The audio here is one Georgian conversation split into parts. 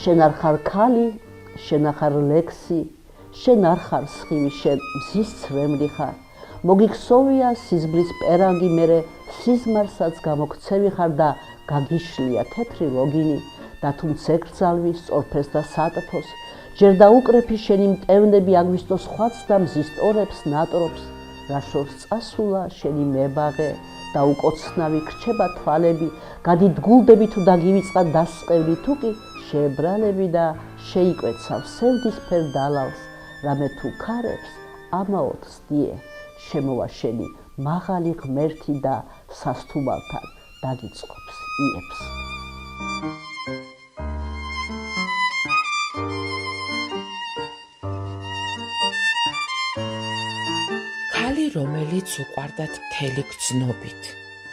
შენ არ ხარ ქალი, შენ ახარ ლექსი, შენ არ ხარ სხივი, შენ მზის ცრემლი ხარ. მოგიქსოვია სიზმრის პერანგი, მერე სიზმარსაც გამოგცევი ხარ და გაგიშლია თეთრი ლოგინი და თუ მცეკრძალვი სწორფეს და სატფოს. ჯერ დაუკრეფი შენი მტევნები აგვისტო სხვაც და მზის ტორებს ნატრობს. რა შორს წასულა შენი მებაღე და უკოცნავი ქრჩება თვალები, გადიდგულდები თუ დაგივიწყა დასწყევი თუ კი შეებრალები და შეიკვეცავ სევდისფერ დალავს, რამე თუ ქარებს ამაოდ სდიე, შემოვა შენი მაღალი ღმერთი და სასთუმალთან დაგიწყობს იებს. ქალი, რომელიც უყვარდათ მთელი გრძნობით.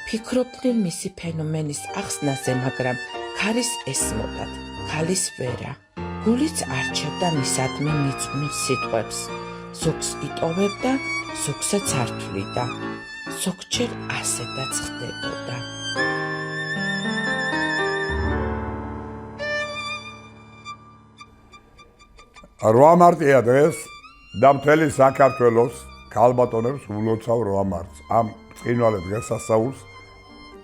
ფიქრობდნენ მისი ფენომენის ახსნაზე, მაგრამ ქარის ესმოდათ, ქალის ვერა. გულიც არჩევდა მისადმი მიწვნილ სიტყვებს. ზოგს იტოვებდა, ზოგსაც არ თვლიდა. ზოგჯერ ასეთაც ხდებოდა. რვა მარტია დღეს და მთელი საქართველოს ქალბატონებს ულოცავ 8 მარტს. ამ ბრწყინვალე დღესასწაულს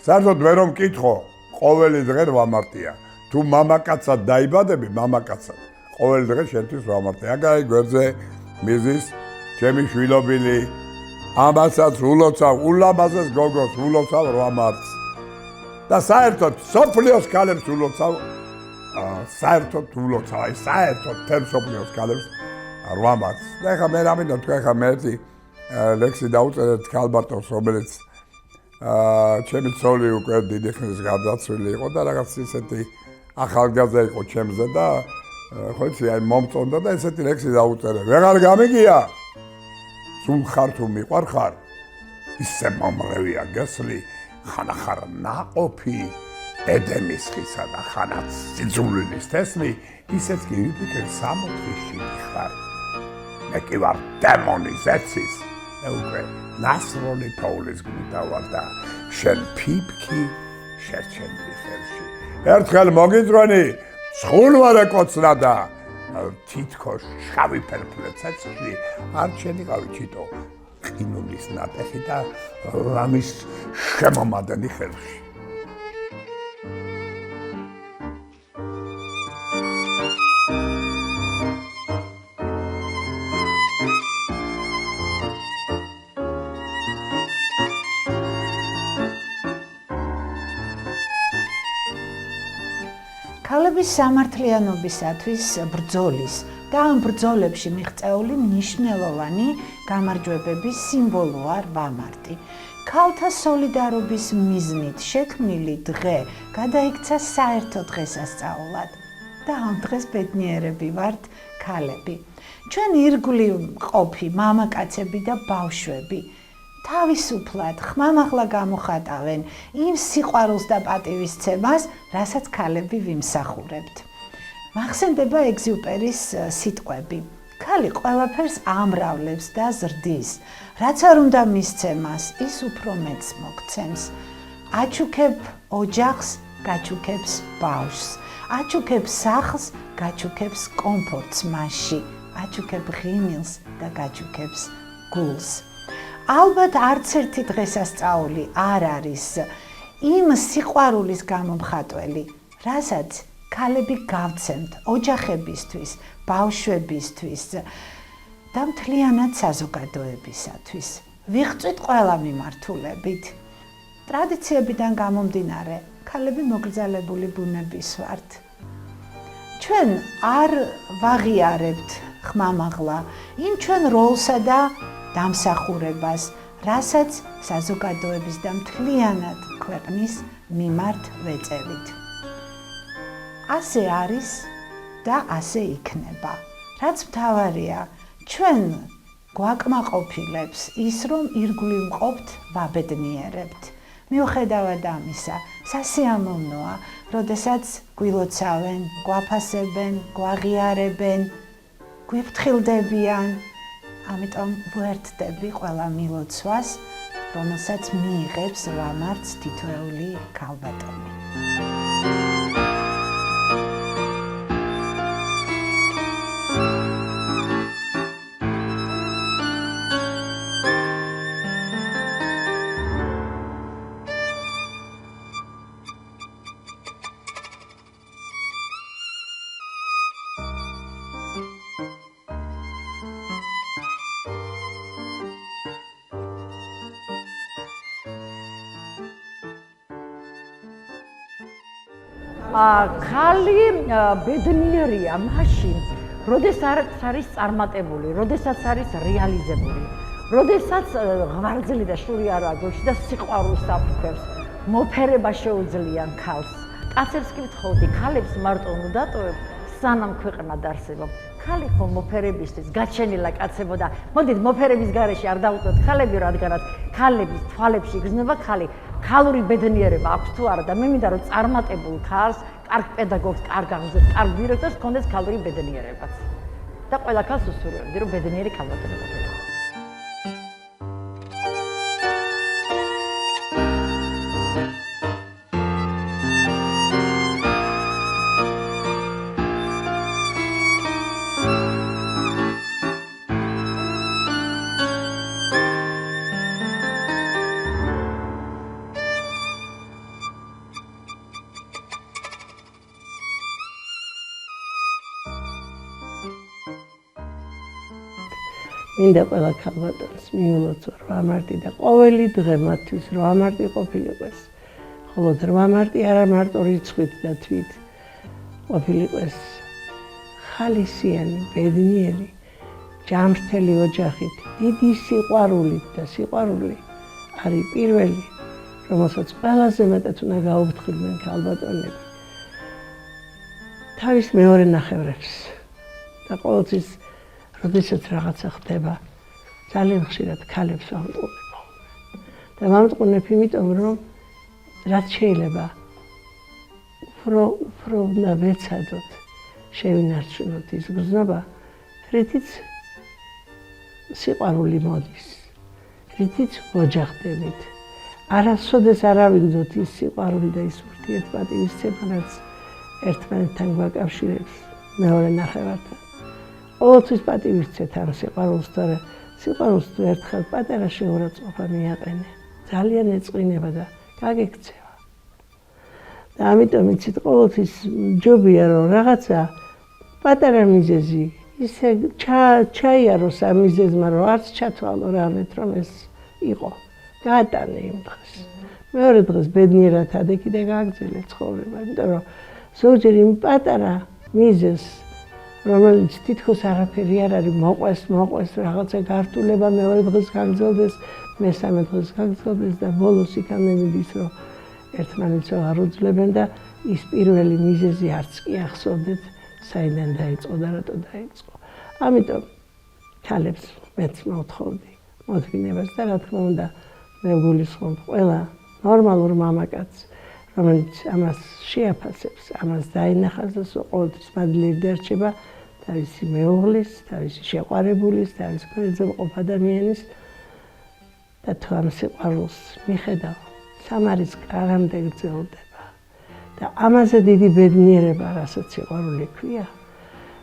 საერთოდ ვერ რომ მკითხო, ყოველი დღე 8 მარტია. თუ მამაკაცად დაიბადები, მამაკაცად, ყოველი დღე შენთვის 8 მარტია. აგარი გვერდზე მიზის ჩემი შვილობილი, ამასაც ულოცავ, ულამაზეს გოგოს ულოცავ 8 მარტს. და საერთოდ სოფლიოს ქალებს ულოცავ, საერთოდ თემ სოფლიოს ქალებს 8 მარტს. და ეხლა მე რა მინდა თქვა, ეხლა მე ერთი ლექსი დაუწერეთ ქალბატონს, რომელიც ჩემი ცოლი უკვე დიდი ხნის გარდაცვლილი იყო და რაღაც ისეთი ახალგაზრდა იყო ჩემზე და ხო იცი, აი მომწონდა და ესეთი ლექსი დაუწერე. ვეღარ გამიგია? სულ ხარ თუ მიყვარ ხარ, ისე მომრევია გესლი, ხანა ხარ ნაყოფი ედემის ხისა და ხანაც სიძულვილის თესლი, ისეც კი ვიფიქრე 60-ში ხარ. მე კი ვარ დემონი ზეცის, მე უკვე ნასროლი თოვლის გვიდავარ და შენ ფიფქი შერჩენილი ხელში. ერთხელ მოგიძრონი, ცხულვარე კოცნა და თითქოს შავი ფერფლე ცეცხლი, არ შენიყავი ჩიტო ყინულის ნატეხი და რამის შემომადენი ხელში. ქალების სამართლიანობისათვის ბრძოლის და ამ ბრძოლებში მიღწეული მნიშვნელოვანი გამარჯვებების სიმბოლოა 8 მარტი. ქალთა სოლიდარობის მიზნით შექმნილი დღე გადაიქცა საერთო დღესასწაულად და ამ დღეს ბედნიერები ვართ ქალები. ჩვენ ირგვლივ მყოფი მამაკაცები და ბავშვები თავისუფლად ხმამაღლა გამოხატავენ იმ სიყვარულს და პატივისცემას, რასაც ქალები ვიმსახურებთ. მახსენდება ეგზიუპერის სიტყვები. ქალი ყველაფერს ამრავლებს და ზრდის, რაც არ უნდა მისცემას, ის უფრო მეც მოგცემს. აჩუქებ ოჯახს, გაჩუქებს ბავშვს, აჩუქებს სახლს, გაჩუქებს კომფორტს მასში, აჩუქებ ღიმილს და გაჩუქებს გულს. ალბათ არც ერთი დღესასწაული არ არის იმ სიყვარულის გამომხატველი, რასაც ქალები გავცემთ ოჯახებისთვის, ბავშვებისთვის და მთლიანად საზოგადოებისათვის. ვიღწვით ყველა მიმართულებით. ტრადიციებიდან გამომდინარე, ქალები მოგრძალებული ბუნების ვართ. ჩვენ არ ვაღიარებთ ხმამაღლა იმ ჩვენ როლსა და დამსახურებას, რასაც საზოგადოების და მთლიანად ქვეყნის მიმართ ვეწევით. ასე არის და ასე იქნება. რაც მთავარია, ჩვენ გვაკმაყოფილებს ის, რომ ირგვლივ მყოფთ ვაბედნიერებთ. მიუხედავად ამისა, სასიამოვნოა, როდესაც გვილოცავენ, გვაფასებენ, გვაღიარებენ, გვიფრთხილდებიან. ამიტომ ვუერთდები ყველა მილოცვას, რომელსაც მიიღებს 8 მარტს თითოეული ქალბატონი. ხალი ბედნიერია მაშინ, როდესაც არის წარმატებული, როდესაც არის რეალიზებული, როდესაც ღვიძლი და შური არა გულში და სიყვარულს აფრქვევს, მოფერება შეუძლიან ქალს. კაცებს კი ვთხოვდი, ქალებს მარტო უნდა დატოვებ, სანამ ქვეყანა დაარსებობ. ქალი ხო მოფერებისთვის გაჩენილა კაცებო და მოდით მოფერების გარეშე არ დავუწოთ ქალები, რადგანაც ქალების თვალებში იგრძნობა ქალი. ქალური ბედნიერება აქვს თუ არა და მე მინდა რომ წარმატებულ ქალს, კარგ პედაგოგს, კარგ აღზრდას, კარგ დირექტორს ჰქონდეს ქალური ბედნიერებაც. და ყველა ქალს უსურვებდი რომ ბედნიერი ქალბატონი ყოფილიყო. მინდა ყველა ქალბატონს მიულოცო 8 მარტი და ყოველი დღე მათთვის 8 მარტი ყოფილიყოს. ხოლო 8 მარტი არა მარტო რიცხვით და თვით ყოფილიყოს ხალისიანი, ბედნიერი, ჯანმრთელი ოჯახით, დიდი სიყვარულით და სიყვარული არის პირველი, რომელსაც ყველაზე მეტად უნდა გაუფრთხილდნენ ქალბატონები. თავის მეორე ნახევრებს და ყოველთვის როდესაც რაღაცა ხდება, ძალიან ხშირად ქალებს ვამტყუნებ. და ვამტყუნებ იმიტომ, რომ რაც შეიძლება უფრო უნდა ვეცადოთ, შევინარჩუნოთ ის გრძნობა, რითიც სიყვარული მოდის, რითიც ვოჯახდებით. არასოდეს არ ავიგდოთ ის სიყვარული და ის ურთიერთპატივისცემა, რაც ერთმანეთთან გვაკავშირებს მეორე ნახევართან. ყოველთვის პატივისცეთ ამ სიყვარულს, თორე სიყვარულს თუ ერთხელ პატარა შეურაცხყოფა მიაყენე, ძალიან ეწყინება და გაგექცევა. და ამიტომ იცით, ყოველთვის ჯობია რომ რაღაცა პატარა მიზეზი ისე ჩაიაროს ამ მიზეზმა, რომ არც ჩათვალო რამეთ, რომ ეს იყო. გაატანე იმ დღეს. მეორე დღეს ბედნიერად ადექი და გააგრძელე ცხოვრება, იმიტომ რომ ზოგჯერ იმ პატარა მიზეზს რომელიც თითქოს არაფერი არ არის, მოყვეს რაღაცა გართულება, მეორე დღეს გაგრძელდეს, მესამე დღეს გაგრძელდეს და ბოლოს იქამდე მიდის, რომ ერთმანეთს აღარ უძლებენ და ის პირველი მიზეზი არც კი ახსოვდეთ, საიდან დაიწყო და რატო დაიწყო. ამიტომ ქალებს მეც მოვთხოვდი მოთმინებას და რა თქმა უნდა, მე ვგულისხმობ ყველა ნორმალურ მამაკაცს, რომელიც ამას შეაფასებს, ამას დაინახავს და ყოველთვის მადლიერად დარჩება თავისი მეუღლის, თავისი შეყვარებულის, თავისი გვერდზე ადამიანის და თუ ამ სიყვარულს მიხედავ, სამარის კარამდე გრძელდება და ამაზე დიდი ბედნიერება, რასაც სიყვარული ქვია,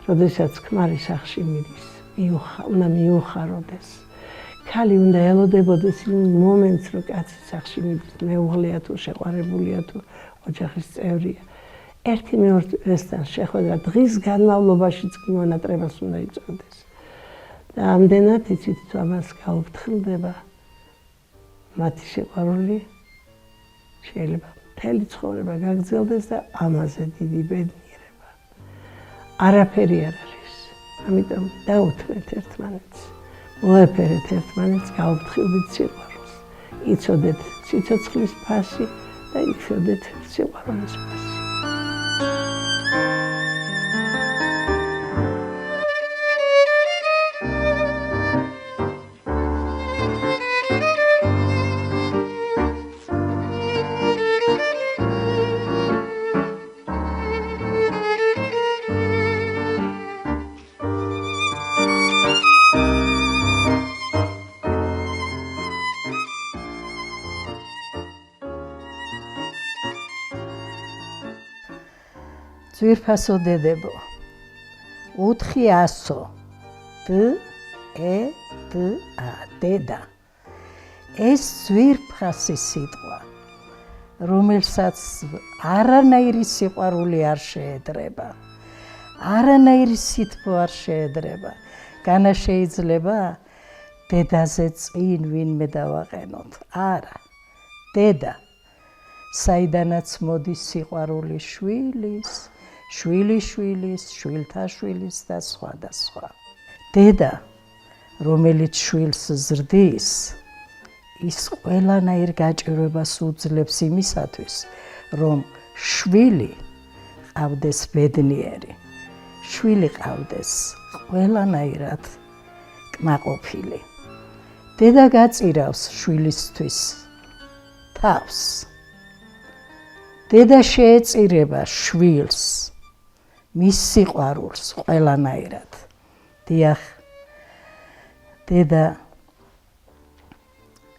როდესაც ქმარი სახლში მიდის, უნდა მიუხაროდეს. ქალი უნდა ელოდებოდეს იმ მომენტს, რომ კაცი სახლში მიდის, მეუღლეა თუ შეყვარებულია თუ ოჯახის წევრია. ერთი მეორესთან შეხვედრა დღის განმავლობაშიც კი მონატრებას უნდა იწვევდეს. და ამდენად იცით, თუ ამას გაუფრთხილდება, მათი სიყვარული შეიძლება მთელი ცხოვრება გაგრძელდეს და ამაზე დიდი ბედნიერება. არაფერი არ არის. ამიტომ დაუთმეთ ერთმანეთს. მოეფერეთ ერთმანეთს, გაუფრთხილდით სიყვარულს. იცოდეთ სიცოცხლის ფასი და იცოდეთ სიყვარულის ფასი. ძვირფასო დედებო, 400 დედა. ეს ძვირფასი სიტყვა, რომელსაც არანაირი სიყვარული არ შეედრება, არანაირი სითბო არ შეედრება. განა შეიძლება დედაზე წინ ვინმე დავაყენოთ. არა, დედა. საიდანაც მოდის სიყვარული შვილის, შვილიშვილის, შვილთაშვილის და სხვა და სხვა. დედა, რომელიც შვილს ზრდის, ის ყველანაირ გაჭირვებას უძლებს იმისათვის, რომ შვილი ყავდეს ბედნიერი, შვილი ყავდეს ყველანაირად კმაყოფილი. დედა გაწირავს შვილისთვის თავს. დედა შეეწირება შვილს, მის სიყვარულს ყველანაირად. დიახ, დედა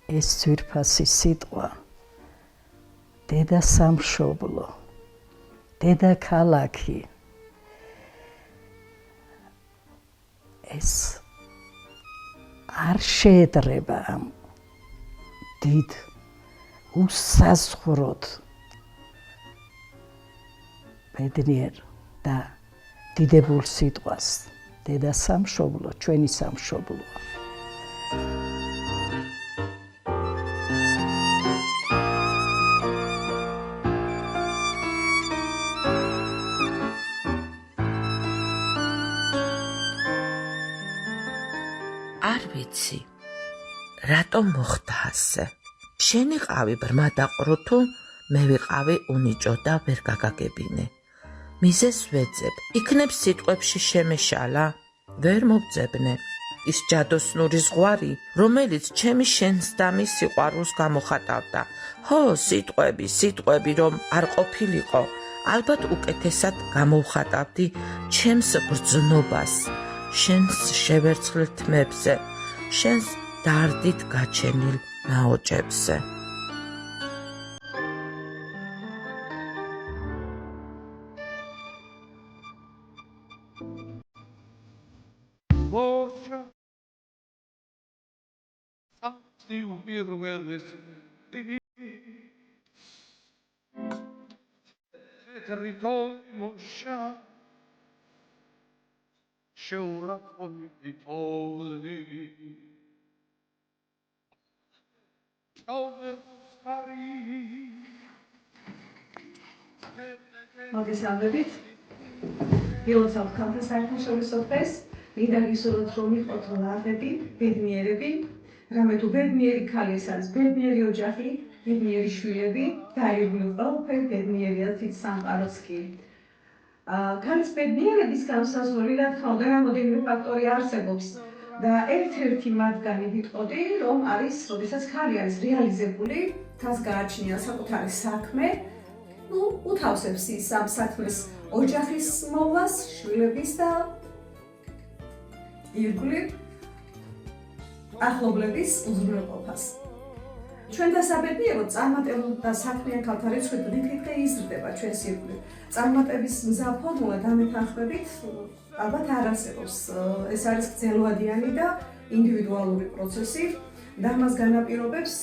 ეს ძვირფასი სიტყვა, დედა სამშობლო, დედა ქალაქი, ეს არ შეედრება ამ დიდ უსაზღვროდ ბედნიერ და დიდებულ სიტყვას. დედა სამშობლო, ჩვენი სამშობლოა. არ ვიცი, რატომ მოხდა ასე. შენი ყავი ბრმა დაყრო თუ მე ვიყავი უნიჭო და ვერ გაგაგებინე. მიზეს ვეძებ, იქნებ სიტყვებში შემეშალა, ვერ მოვძებნე. ის ჯადოსნური ზღვარი, რომელიც ჩემი შენსდამის სიყვარულს გამოხატავდა. ჰო, სიტყვები, რომ არ ყოფილიყო, ალბათ უკეთესად გამოვხატავდი ჩემს ბრძნობას, შენს შევერცხლ თმებზე, შენს დარდით გაჩენილ ნაოჭებზე. მოგესალმებით. დილოსავთ ქალთა საერთაშორისო დღეს. მინდა გისურვოთ, რომ იყოთ ლაღები, ბედნიერები. რამე თუ ბედნიერი ქალი ეს არის ბედნიერი ოჯახი, ბედნიერი შვილები და ირგვლივ ყველაფერი ბედნიერია თვით სამყაროც კი. ქალის ბედნიერების განსაზღვრელი რა თქმა უნდა რამოდენიმე ფაქტორი არსებობს და ერთ-ერთი მათგანი ვიტყოდი, რომ არის, როდესაც ქალი არის რეალიზებული, თავს გააჩნია საკუთარი საქმე, უთავსებს ის ამ საქმეს ოჯახის მოვლას, შვილების და ირგვლივ ახლობლების უზრუნველყოფას. ჩვენთან საბედნიეროდ წარმატებულ და საქმიან ქალთა რიცხვი დღე იზრდება ჩვენს ირგვლივ. წარმატების მზა ფორმულა დამეთანხმებით ალბათ არ არსებობს. ეს არის გრძელვადიანი და ინდივიდუალური პროცესი და მას განაპირობებს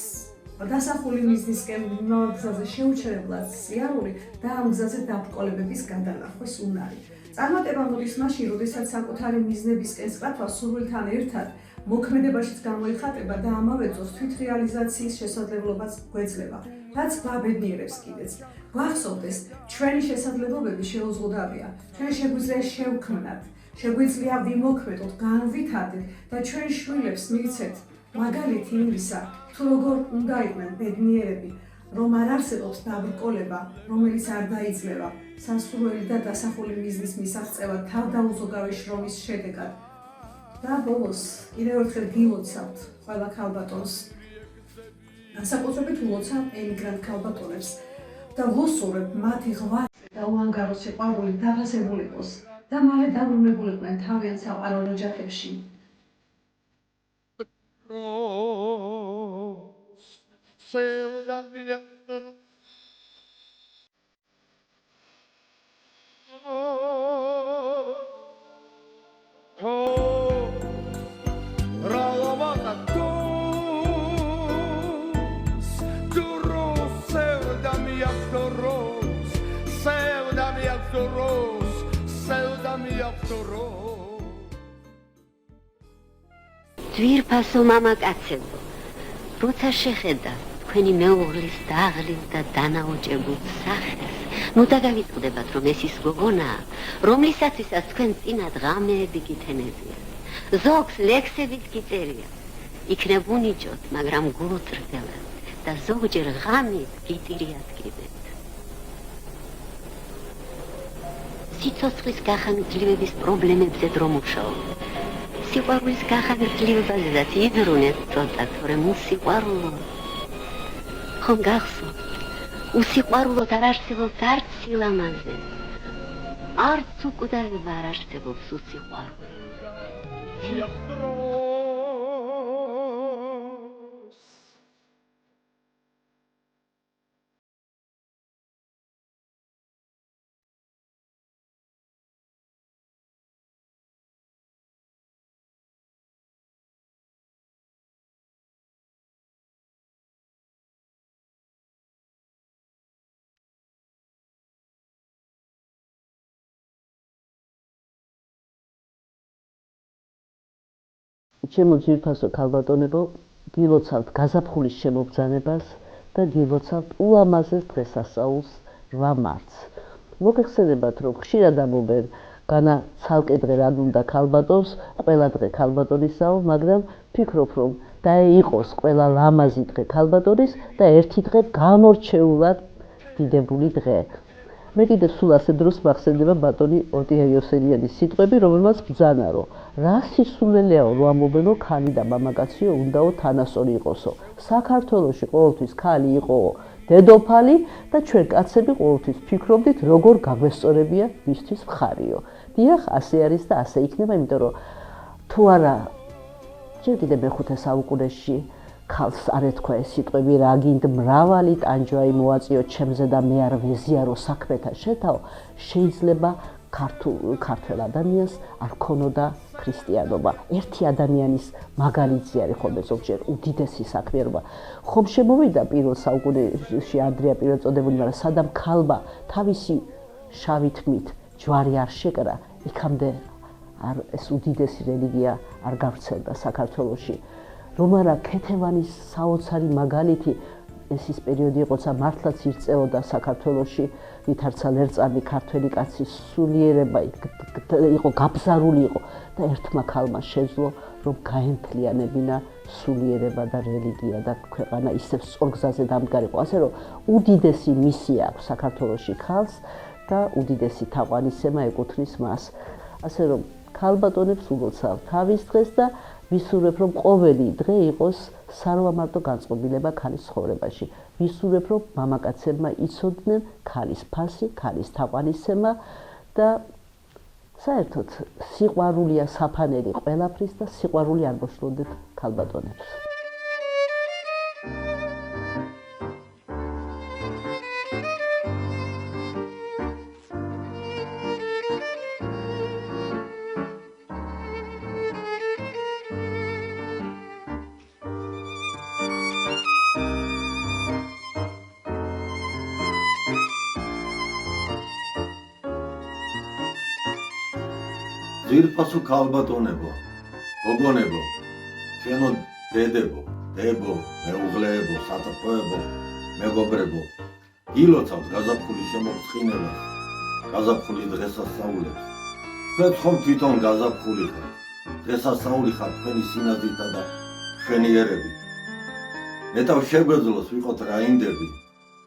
დასახული მიზნისკენ მიმავალ გზაზე შეუჩერებლად სიარული და ამ გზაზე დაბრკოლებების გადანახვის უნარი. წარმატება მოდის მაშინ, როდესაც საკუთარი მიზნებისკენ სწრაფვა სურვილთან ერთად მოქმედებაშიც გამოიხატება და ამავე დროს თვითრეალიზაციის შესაძლებლობაც გვეძლება, რაც გვაბედნიერებს კიდეც. გვახსოვდეს, ჩვენი შესაძლებლობები შეუზღუდავია, ჩვენ შეგვიძლია შევქმნათ, შეგვიძლია ვიმოქმედოთ, განვითარდეთ და ჩვენ შვილებს მივცეთ მაგალითი იმისა, თუ როგორ უნდა იყვნენ ბედნიერები, რომ არ არსებობს დაბრკოლება, რომელიც არ დაიძლევა სასურველი და დასახული მიზნის მისაღწევად თავდაუზოგავი შრომის შედეგად. და ბოლოს კიდევ ერთხელ გილოცავთ ყველა ქალბატონს, განსაკუთრებით ულოცავ ემიგრანტ ქალბატონებს და ვუსურებ მათი ღვაწლი და უანგარო სიყვარული დაფასებულიყოს და მალე დაბრუნებულიყვნენ თავიანთ საყვარელ ოჯახებში. ძვირფასო მამაკაცებო, როცა შეხედა თქვენი მეუღლის დაღლილ და დანაოჭებულ სახეს, ნუ დაგავიწყდებათ, რომ ეს ის გოგონაა, რომლისაცვისაც თქვენ წინა ღამეები გითენებიათ. ზოგს ლექსებით გიწერია. იქნებ უნიჭოთ, მაგრამ გულწრდელად და ზოგჯერ ღამით გიტირიადგებთ. სიცოცხლის გახანგრძლივების პრობლემებზე დრო მუშაობთ. სიყვარულის გახანგრძლივებაზეც იდრუნეთ ცოტა, თორემ უსიყვარულო. ხომ გახსოვთ, უსიყვარულოდ არ არსებობს არც სილამაზე, არც უკვდავება არ არსებობს უსიყვარულო. ჩემო ძვირფასო ქალბატონებო, გილოცავთ გაზაფხულის შემოგბრძანებას და გილოცავთ ულამაზეს დღესასწაულს 8 მარტს. მოგეხსენებათ, რომ ხშირად ამობენ განა ცალკე დღე რან უნდა ქალბატონს, ყველა დღე ქალბატონისაო, მაგრამ ფიქრობ, რომ და იყოს ყველა ლამაზი დღე ქალბატონის და ერთი დღე გამორჩეულად დიდებული დღე. მე კიდევ სულ ასე დროს მახსენდება ბატონი ოტია იოსელიანის სიტყვები, რომელმაც ბრძანა, რომ რა სისულელეაო, რომ ამობენო ქალი და მამაკაციო უნდაო თანასწორი იყოსო. საქართველოში ყოველთვის ქალი იყოო დედოფალი და ჩვენ კაცები ყოველთვის ფიქრობდით, როგორ გაგვესწორებია მისთვის მხარიო. დიახ, ასე არის და ასე იქნება, იმიტომ რომ თუ არა ჯერ კიდევ მე-5 საუკუნეში ქალს არ ეთქვა ეს სიტყვები, რა გინდ მრავალი ტანჯვაი მოაწიო ჩემზე და მე არ ვეზიარო საქმეთა შეთაო, შეიძლება ქართველ ადამიანს არ ქონოდა ქრისტიანობა. ერთი ადამიანის მაგალითი არის ხოლმე ზოგჯერ უდიდესი საქმიანობა. ხომ შემოვიდა პირველ საუკუნეში ანდრია პირველწოდებული, მაგრამ სადამ ქალმა თავისი შავი თმით ჯვარი არ შეკრა, იქამდე ეს უდიდესი რელიგია არ გავრცელდა საქართველოში. რომ არა ქეთევანის საოცარი მაგალითი, ეს ის პერიოდი იყო, ცა მართლაც ირწეოდა საქართველოში ვითარცა ლერწამი ქართველი კაცის სულიერება იყო, გაბზარული იყო და ერთმა ქალმა შეძლო, რომ გაემთლიანებინა სულიერება და რელიგია და ქვეყანა ისევ სწორ გზაზე დამდგარიყო. ასე რომ უდიდესი მისია აქვს საქართველოში ქალს და უდიდესი თაყვანისცემა ეკუთვნის მას. ასე რომ ქალბატონებს ულოცავ თავის დღეს და ვისურვებ, რომ ყოველი დღე იყოს სარვამარტო განწყობილება ქალის ცხოვრებაში. ვისურვებ, რომ მამაკაცებმა იცოდნენ ქალის ფასი, ქალის თაყვანისცემა და საერთოდ სიყვარულია საფანელი ყველაფრის და სიყვარული არ მოშლოდეთ ქალბატონებს. ძვირფასო ქალბატონებო, გოგონებო, ჩვენო დედებო, დებო, მეუღლეებო, სატრფოებო, მეგობრებო, გილოცავთ გაზაფხულის შემოწყინებას, გაზაფხულის დღესასწაულებს. თქვენ ხომ თვითონ გაზაფხული ხართ, დღესასწაული ხართ თქვენი სინაზითა და მშვენიერებით. მეტავ შეგვეძლოს ვიყოთ რაინდები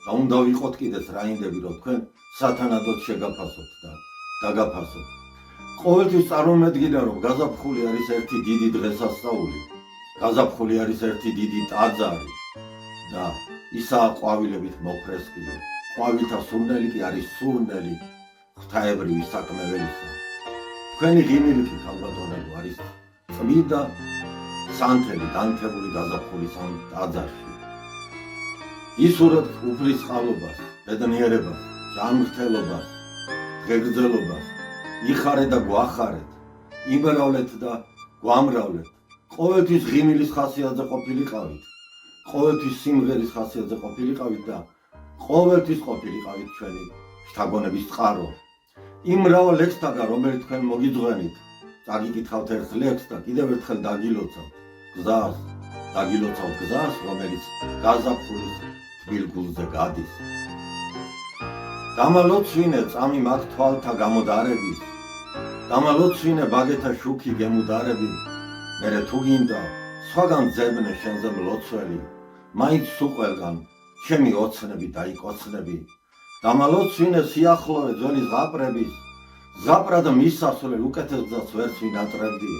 და უნდა ვიყოთ კიდეც რაინდები, რომ თქვენ სათანადოდ შეგაფასოთ და დაგაფასოთ. ყოველთვის წარმომედგინე, რომ გაზაფხული არის ერთი დიდი დღესასწაული, გაზაფხული არის ერთი დიდი ტაძარი და ისაა ყვავილებით მოფრესკილი. ყვავილთა სურნელი კი არის სურნელი ღვთაებრივი საკმეველისა. თქვენი ღიმილი კი ქალბატონებო არის წმინდა სანთელი განთებული გაზაფხულის ამ ტაძარში. ისურვებთ უფლისყავლობას, ბედნიერებას, ჯანმრთელობას, ღეგრძელობას. იხარეთ და გვახარეთ, იმრავლეთ და გვამრავლეთ. ყოველთვის ღიმილის ხასიათზე ყოფილიყავით, ყოველთვის სიმღერის ხასიათზე ყოფილიყავით და ყოველთვის ყოფილიყავით ჩვენი შთაგონების წყარო. იმ მრავალ ლექსთაგან, რომელიც თქვენ მოგიძღვენით, წაგიკითხავთ ერთ ლექსს და კიდევ ერთხელ დაგილოცავთ გზას, დაგილოცავთ გზას, რომელიც გაზაფხულის თბილ გულზე გადის. დამალოცვინე წამი მაგ თვალთა გამოდარების, დამალოცვინე ბაგეთა შუქი გემუდარები, მერე თუ გინდა სხვაგან ძებნე შენზე მლოცველი, მაინც სუყველგან ჩემი ოცნები დაიკოცნები. დამალოცვინე სიახლოვე ძველი ზღაპრების, ზაპრად მისასვლელ უკეთეს გზას ვერც ვინატრებდი.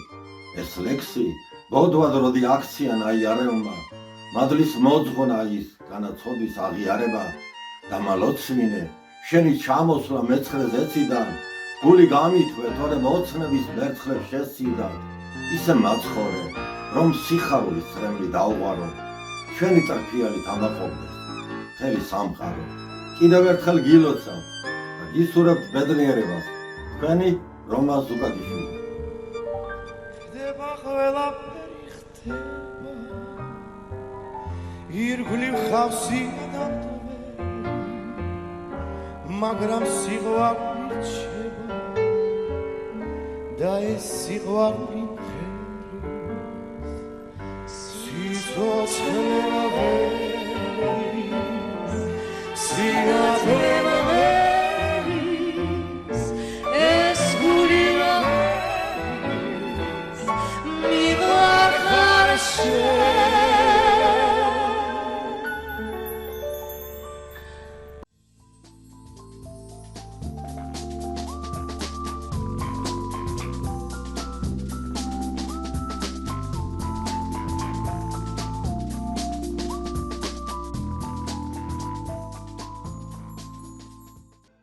ეს ლექსი ბოდვად როდი აქციან აიარებმა, მადლის მოძღვნა ის განაცობის აღიარება. დამალოცვინე შენი ჩამოსვლა მეცხრე ზეციდან, გული გამითვე თორე მოცნების მერცხლებს შესცილდად. ისე მაცხოვრე, რომ სიხარულის წრემლი დაუღვარო, ჩვენი ტრფიალით ამაყობდეს მთელი სამყარო. კიდევ ერთხელ გილოცავ და გისურვებთ ბედნიერებას, თქვენი რომა ზუკაგიშვილი. ხდება ყველაფერი ხდება, ირგვლივ ხავსი დამტოვე, მაგრამ სიყვარული რჩება და ეს სიყვარული მღერის სიცოცხლე აღერის სია